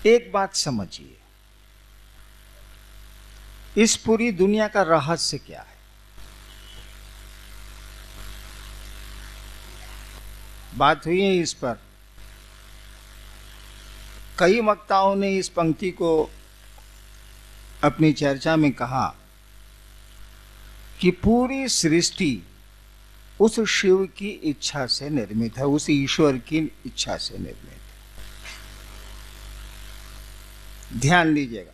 एक बात समझिए, इस पूरी दुनिया का रहस्य क्या है? बात हुई है इस पर। कई वक्ताओं ने इस पंक्ति को अपनी चर्चा में कहा कि पूरी सृष्टि उस शिव की इच्छा से निर्मित है, उस ईश्वर की इच्छा से निर्मित है। ध्यान दीजिएगा,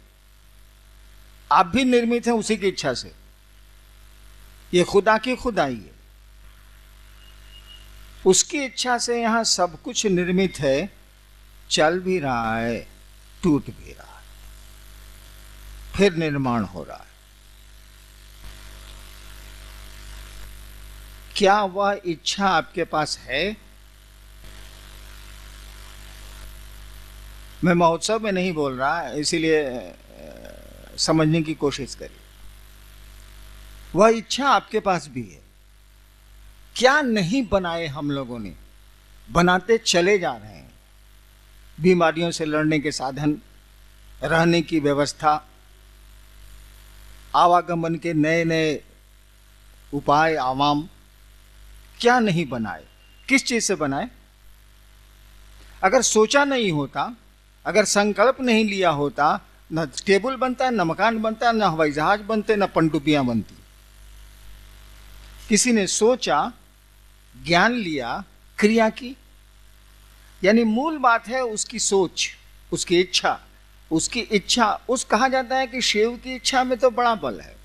आप भी निर्मित हैं उसी की इच्छा से। ये खुदा की खुदाई है, उसकी इच्छा से यहां सब कुछ निर्मित है, चल भी रहा है, टूट भी रहा है, फिर निर्माण हो रहा है। क्या वह इच्छा आपके पास है? मैं महोत्सव में नहीं बोल रहा, इसीलिए समझने की कोशिश करिए। वह इच्छा आपके पास भी है। क्या नहीं बनाए हम लोगों ने, बनाते चले जा रहे हैं। बीमारियों से लड़ने के साधन, रहने की व्यवस्था, आवागमन के नए नए उपाय, आवाम, क्या नहीं बनाए? किस चीज से बनाए? अगर सोचा नहीं होता, अगर संकल्प नहीं लिया होता, न टेबल बनता, न मकान बनता, न हवाई जहाज बनते, न पनडुब्बियां बनती। किसी ने सोचा, ज्ञान लिया, क्रिया की। यानी मूल बात है उसकी सोच, उसकी इच्छा। उसकी इच्छा, उस कहा जाता है कि शिव की इच्छा में तो बड़ा बल है।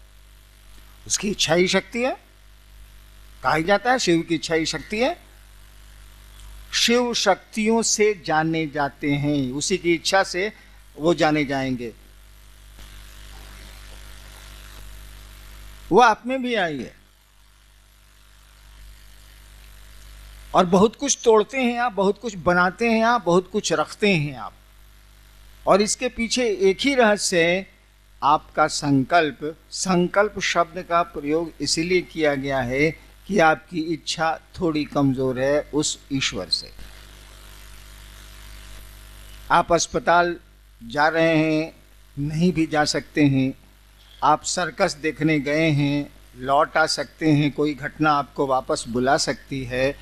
उसकी इच्छा ही शक्ति है, कहा जाता है शिव की इच्छा ही शक्ति है। शिव शक्तियों से जाने जाते हैं, उसी की इच्छा से वो जाने जाएंगे। वो आप में भी आई है। और बहुत कुछ तोड़ते हैं आप, बहुत कुछ बनाते हैं आप, बहुत कुछ रखते हैं आप। और इसके पीछे एक ही रहस्य है, आपका संकल्प। संकल्प शब्द का प्रयोग इसीलिए किया गया है कि आपकी इच्छा थोड़ी कमजोर है उस ईश्वर से। आप अस्पताल जा रहे हैं, नहीं भी जा सकते हैं। आप सर्कस देखने गए हैं, लौट आ सकते हैं। कोई घटना आपको वापस बुला सकती है।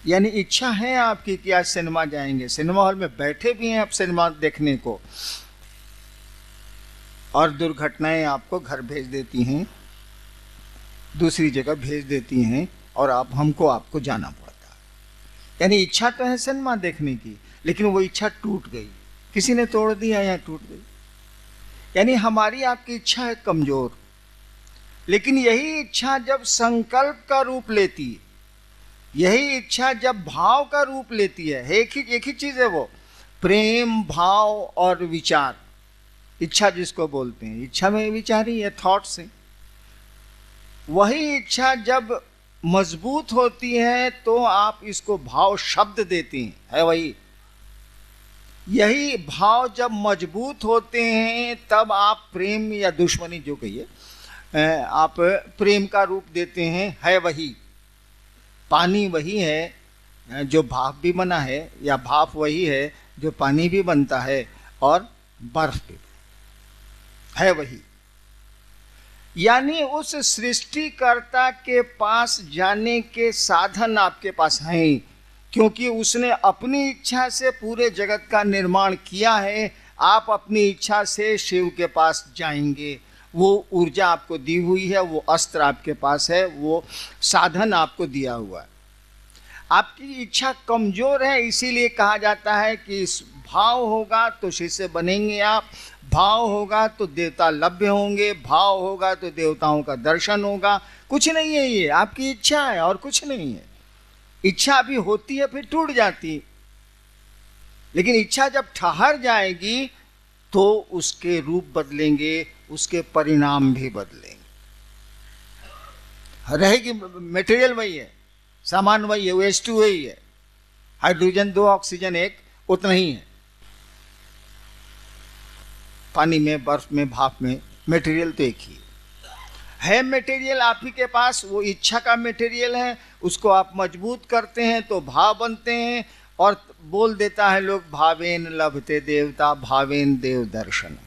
यानी इच्छा है आपकी कि आज सिनेमा जाएंगे, सिनेमा हॉल में बैठे भी हैं आप सिनेमा देखने को, और दुर्घटनाएं आपको घर भेज देती हैं, दूसरी जगह भेज देती हैं, और आपको जाना पड़ता है। यानी इच्छा तो है सिनेमा देखने की, लेकिन वो इच्छा टूट गई, किसी ने तोड़ दिया या टूट गई। यानी हमारी आपकी इच्छा है कमजोर, लेकिन यही इच्छा जब संकल्प का रूप लेती है, यही इच्छा जब भाव का रूप लेती है, एक ही चीज है वो, प्रेम, भाव और विचार। इच्छा जिसको बोलते हैं, इच्छा में विचार ही है, थॉट्स है। वही इच्छा जब मजबूत होती है तो आप इसको भाव शब्द देती हैं, है वही। यही भाव जब मजबूत होते हैं तब आप प्रेम या दुश्मनी जो कहिए, आप प्रेम का रूप देते हैं, है वही। पानी वही है जो भाप भी बना है, या भाप वही है जो पानी भी बनता है, और बर्फ भी है वही। यानी उस सृष्टिकर्ता के पास जाने के साधन आपके पास हैं, क्योंकि उसने अपनी इच्छा से पूरे जगत का निर्माण किया है। आप अपनी इच्छा से शिव के पास जाएंगे। वो ऊर्जा आपको दी हुई है, वो अस्त्र आपके पास है, वो साधन आपको दिया हुआ है। आपकी इच्छा कमजोर है, इसीलिए कहा जाता है कि इस भाव होगा तो शिष्य बनेंगे आप, भाव होगा तो देवता लभ्य होंगे, भाव होगा तो देवताओं का दर्शन होगा। कुछ नहीं है, ये आपकी इच्छा है और कुछ नहीं है। इच्छा अभी होती है फिर टूट जाती, लेकिन इच्छा जब ठहर जाएगी तो उसके रूप बदलेंगे, उसके परिणाम भी बदलेंगे। रहेगी मटेरियल वही है, सामान वही है, H2 वही है, हाइड्रोजन 2 ऑक्सीजन 1, उतना ही है। पानी में, बर्फ में, भाप में, मटेरियल तो एक ही है। मटेरियल आप ही के पास, वो इच्छा का मटेरियल है। उसको आप मजबूत करते हैं तो भाव बनते हैं, और बोल देता है लोग भावेन लभते देवता भावेन देव दर्शन,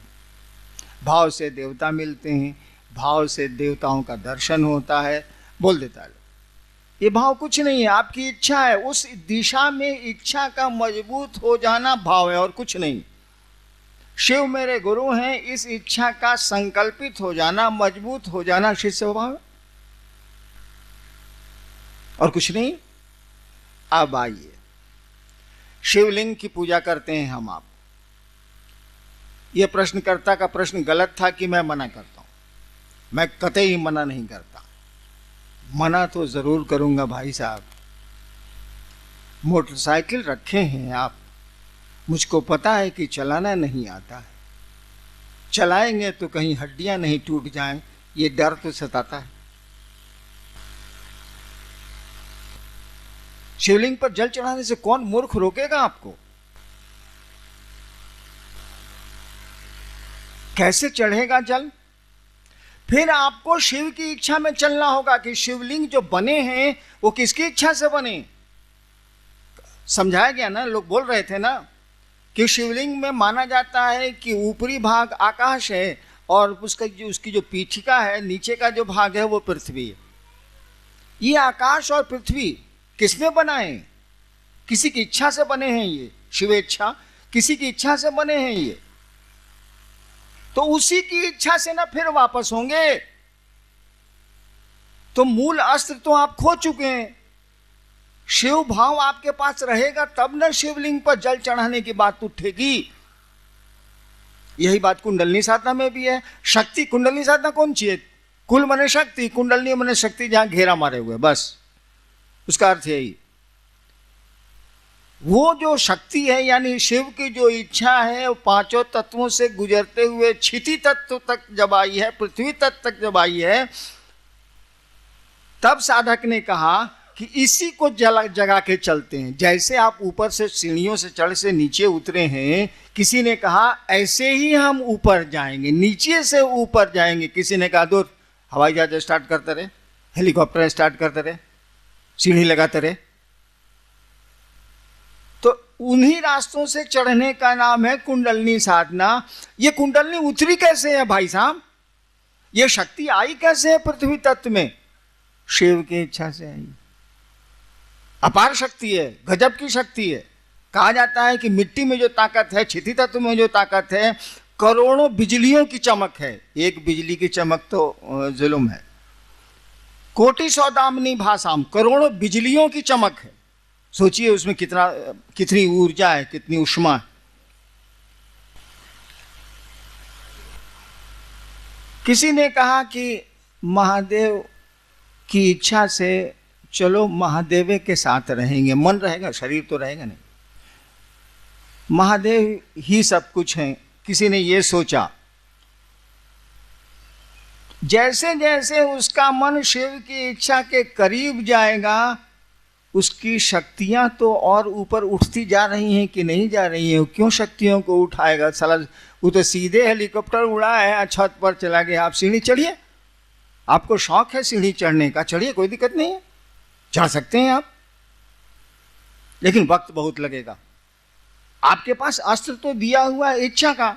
भाव से देवता मिलते हैं, भाव से देवताओं का दर्शन होता है, बोल देता है। ये भाव कुछ नहीं है, आपकी इच्छा है, उस दिशा में इच्छा का मजबूत हो जाना भाव है और कुछ नहीं। शिव मेरे गुरु हैं, इस इच्छा का संकल्पित हो जाना, मजबूत हो जाना शिष्य भाव है और कुछ नहीं। अब आइए, शिवलिंग की पूजा करते हैं हम आप। यह प्रश्नकर्ता का प्रश्न गलत था कि मैं मना करता हूं, मैं कतई मना नहीं करता, मना तो जरूर करूंगा भाई साहब। मोटरसाइकिल रखे हैं आप, मुझको पता है कि चलाना नहीं आता है, चलाएंगे तो कहीं हड्डियां नहीं टूट जाएं, ये डर तो सताता है। शिवलिंग पर जल चढ़ाने से कौन मूर्ख रोकेगा आपको? कैसे चढ़ेगा जल? फिर आपको शिव की इच्छा में चलना होगा कि शिवलिंग जो बने हैं वो किसकी इच्छा से बने। समझाया गया ना, लोग बोल रहे थे ना कि शिवलिंग में माना जाता है कि ऊपरी भाग आकाश है और उसकी जो पीठिका है, नीचे का जो भाग है वो पृथ्वी है। ये आकाश और पृथ्वी किसने बनाए? किसी की इच्छा से बने हैं, ये शिवेच्छा, किसी की इच्छा से बने हैं ये, तो उसी की इच्छा से ना फिर वापस होंगे। तो मूल अस्त्र तो आप खो चुके हैं। शिव भाव आपके पास रहेगा तब ना शिवलिंग पर जल चढ़ाने की बात उठेगी। यही बात कुंडलनी साधना में भी है। शक्ति, कुंडलनी साधना कौन चाहिए? कुल मने शक्ति, कुंडलनी मने शक्ति जहां घेरा मारे हुए, बस उसका अर्थ यही। वो जो शक्ति है यानी शिव की जो इच्छा है वो पांचों तत्वों से गुजरते हुए क्षिति तत्व तक जब आई है, पृथ्वी तत्व तक जब आई है, तब साधक ने कहा कि इसी को जगा के चलते हैं। जैसे आप ऊपर से सीढ़ियों से चढ़ से नीचे उतरे हैं, किसी ने कहा ऐसे ही हम ऊपर जाएंगे, नीचे से ऊपर जाएंगे। किसी ने कहा दूर हवाई जहाज स्टार्ट करते रहे, हेलीकॉप्टर स्टार्ट करते रहे, सीढ़ी लगाते रहे। तो उन्हीं रास्तों से चढ़ने का नाम है कुंडलनी साधना। ये कुंडलनी उतरी कैसे है भाई साहब? ये शक्ति आई कैसे है पृथ्वी तत्व में? शिव की इच्छा से आई। अपार शक्ति है, गजब की शक्ति है। कहा जाता है कि मिट्टी में जो ताकत है, क्षिति तत्व में जो ताकत है, करोड़ों बिजलियों की चमक है। एक बिजली की चमक तो जुल्म है। कोटि सौदामिनी भाषाम, करोड़ों बिजलियों की चमक है। सोचिए उसमें कितनी ऊर्जा है, कितनी ऊष्मा है। किसी ने कहा कि महादेव की इच्छा से चलो महादेव के साथ रहेंगे, मन रहेगा, शरीर तो रहेगा नहीं, महादेव ही सब कुछ है। किसी ने ये सोचा। जैसे जैसे उसका मन शिव की इच्छा के करीब जाएगा, उसकी शक्तियां तो और ऊपर उठती जा रही हैं कि नहीं जा रही हैं? क्यों शक्तियों को उठाएगा साला? वो तो सीधे हेलीकॉप्टर उड़ा है, छत पर चला गया। आप सीढ़ी चढ़िए, आपको शौक है सीढ़ी चढ़ने का, चढ़िए, कोई दिक्कत नहीं है, चढ़ सकते हैं आप, लेकिन वक्त बहुत लगेगा। आपके पास अस्त्र तो दिया हुआ है इच्छा का।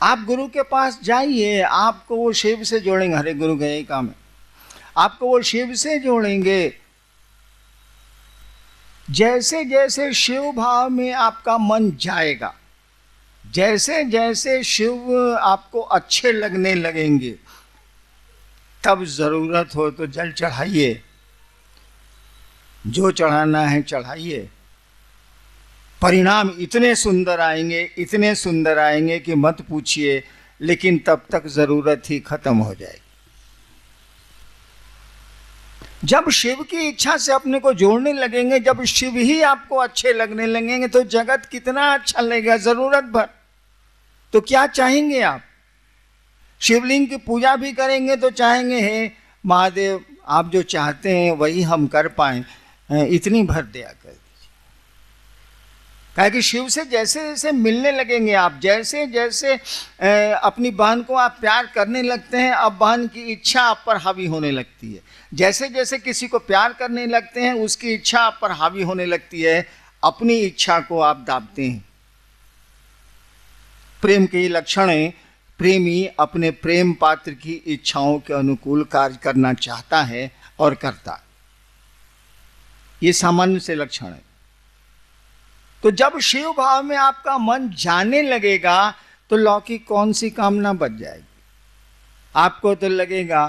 आप गुरु के पास जाइए, आपको वो शिव से जोड़ेंगे। हरे गुरु का यही काम है, आपको वो शिव से जोड़ेंगे। जैसे जैसे शिव भाव में आपका मन जाएगा, जैसे जैसे शिव आपको अच्छे लगने लगेंगे, तब जरूरत हो तो जल चढ़ाइए, जो चढ़ाना है चढ़ाइए। परिणाम इतने सुंदर आएंगे, इतने सुंदर आएंगे कि मत पूछिए, लेकिन तब तक जरूरत ही खत्म हो जाएगी। जब शिव की इच्छा से अपने को जोड़ने लगेंगे, जब शिव ही आपको अच्छे लगने लगेंगे, तो जगत कितना अच्छा लगेगा जरूरत भर। तो क्या चाहेंगे आप? शिवलिंग की पूजा भी करेंगे तो चाहेंगे हे महादेव आप जो चाहते हैं वही हम कर पाएं, इतनी भर दया कर दीजिए। कहे कि शिव से जैसे जैसे मिलने लगेंगे आप, जैसे जैसे अपनी बहन को आप प्यार करने लगते हैं, अब बहन की इच्छा आप पर हावी होने लगती है। जैसे जैसे किसी को प्यार करने लगते हैं, उसकी इच्छा आप पर हावी होने लगती है, अपनी इच्छा को आप दाबते हैं। प्रेम के लक्षण है, प्रेमी अपने प्रेम पात्र की इच्छाओं के अनुकूल कार्य करना चाहता है और करता है। ये सामान्य से लक्षण है। तो जब शिव भाव में आपका मन जाने लगेगा तो लौकिक कौन सी कामना बच जाएगी। आपको तो लगेगा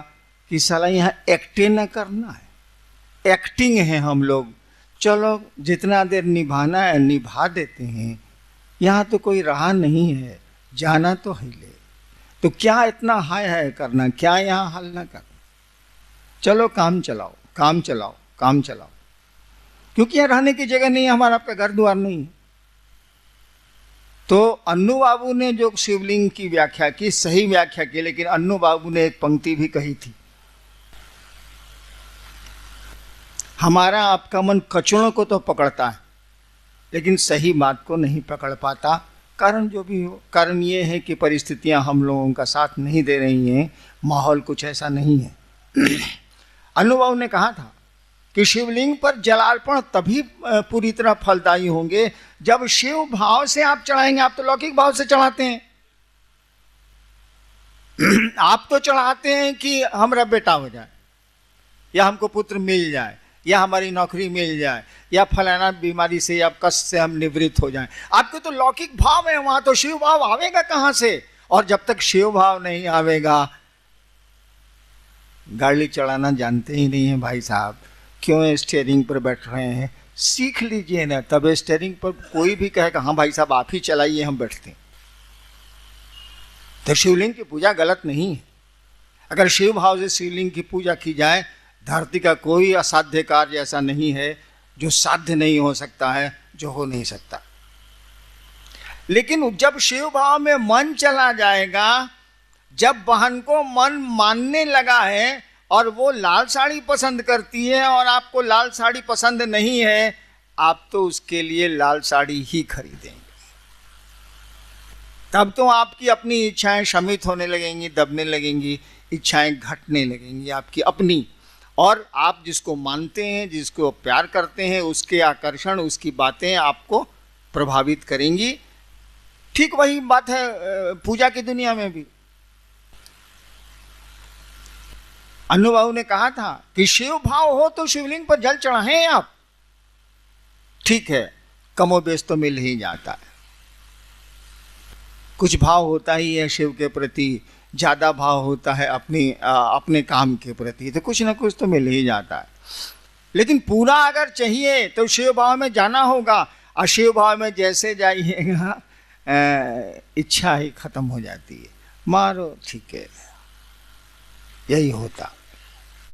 कि साला यहां एक्टिंग न करना है, एक्टिंग है हम लोग, चलो जितना देर निभाना है निभा देते हैं, यहां तो कोई रहा नहीं है, जाना तो है ले, तो क्या इतना हाय हाय करना, क्या यहां हल ना करना, चलो काम चलाओ काम चलाओ काम चलाओ, क्योंकि यहां रहने की जगह नहीं है, हमारा आपका घर द्वार नहीं है। तो अन्नू बाबू ने जो शिवलिंग की व्याख्या की, सही व्याख्या की, लेकिन अन्नू बाबू ने एक पंक्ति भी कही थी, हमारा आपका मन कचड़ों को तो पकड़ता है लेकिन सही बात को नहीं पकड़ पाता। कारण जो भी हो, कारण ये है कि परिस्थितियां हम लोगों का साथ नहीं दे रही हैं, माहौल कुछ ऐसा नहीं है। अन्नू बाबू ने कहा था कि शिवलिंग पर जलार्पण तभी पूरी तरह फलदायी होंगे जब शिव भाव से आप चढ़ाएंगे। आप तो लौकिक भाव से चढ़ाते हैं, आप तो चढ़ाते हैं कि हमारा बेटा हो जाए, या हमको पुत्र मिल जाए, या हमारी नौकरी मिल जाए, या फलाना बीमारी से या कष्ट से हम निवृत्त हो जाएं। आपके तो लौकिक भाव है, वहां तो शिव भाव आवेगा कहां से। और जब तक शिव भाव नहीं आवेगा, गाड़ी चलाना जानते ही नहीं है भाई साहब, क्यों स्टीयरिंग पर बैठ रहे हैं, सीख लीजिए ना, तब स्टीयरिंग पर कोई भी कहेगा हाँ भाई साहब आप ही चलाइए, हम बैठते हैं। तो शिवलिंग की पूजा गलत नहीं है। अगर शिव भाव से शिवलिंग की पूजा की जाए, धरती का कोई असाध्य कार्य ऐसा नहीं है जो साध्य नहीं हो सकता है, जो हो नहीं सकता। लेकिन जब शिव भाव में मन चला जाएगा, जब बहन को मन मानने लगा है और वो लाल साड़ी पसंद करती है और आपको लाल साड़ी पसंद नहीं है, आप तो उसके लिए लाल साड़ी ही खरीदेंगे। तब तो आपकी अपनी इच्छाएं शमित होने लगेंगी, दबने लगेंगी, इच्छाएं घटने लगेंगी आपकी अपनी। और आप जिसको मानते हैं, जिसको प्यार करते हैं, उसके आकर्षण, उसकी बातें आपको प्रभावित करेंगी। ठीक वही बात है पूजा की दुनिया में भी। अन्नू बाबू ने कहा था कि शिव भाव हो तो शिवलिंग पर जल चढ़ाएं आप, ठीक है, कमोबेश तो मिल ही जाता है। कुछ भाव होता ही है शिव के प्रति, ज्यादा भाव होता है अपने काम के प्रति, तो कुछ ना कुछ तो मिल ही जाता है। लेकिन पूरा अगर चाहिए तो शिव भाव में जाना होगा, और शिव भाव में जैसे जाइएगा इच्छा ही खत्म हो जाती है, मारो ठीक है, यही होता।